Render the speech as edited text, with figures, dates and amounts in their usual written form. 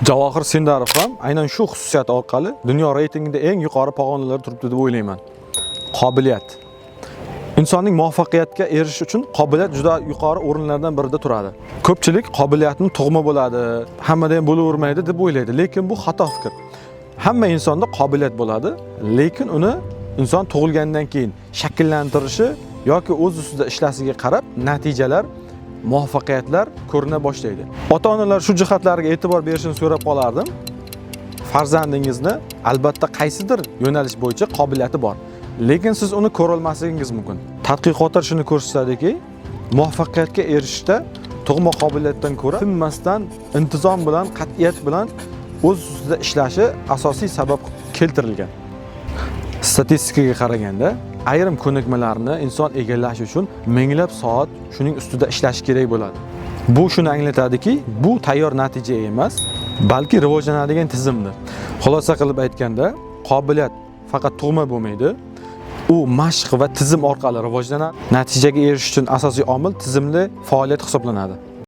Javohir Sindarov ham aynan shu xususiyat orqali dunyo reytingida eng yuqori pog'onalarda turibdi deb o'ylayman. Qobiliyat. Insonning muvaffaqiyatga erishish uchun qobiliyat juda yuqori o'rinlardan birida turadi. Ko'pchilik qobiliyatni tug'ma bo'ladi, hammada ham bo'lavermaydi deb o'ylaydi, lekin bu xato fikr. Hamma insonda qobiliyat bo'ladi, lekin uni inson tug'ilgandan keyin shakllantirishi yoki o'z ustida ishlashiga qarab natijalar, muvaffaqiyatlar ko'rina boshlaydi. Ota-onalar shu jihatlarga e'tibor berishini so'rab qolardim. Farzandingizni albatta qaysidir yo'nalish bo'yicha qobiliyati bor, lekin siz uni ko'ra olmasligingiz mumkin. Tadqiqotlar shuni ko'rsatadiki, muvaffaqiyatga erishishda tug'ma qobiliyatdan ko'ra tinmasdan, intizom bilan, qat'iyat bilan o'z ustida ishlashi asosiy sabab keltirilgan. Statistikaga qaraganda, ayrim ko'nikmalarni inson egallash uchun minglab soat shuning ustida ishlash kerak bo'ladi. Bu shuni anglatadiki, bu tayyor natija emas, balki rivojlanadigan tizimdir. Xulosa qilib aytganda, qobiliyat faqat tug'ma bo'lmaydi, u mashq va tizim orqali rivojlanadi. Natijaga erishish uchun asosiy omil tizimli faoliyat hisoblanadi.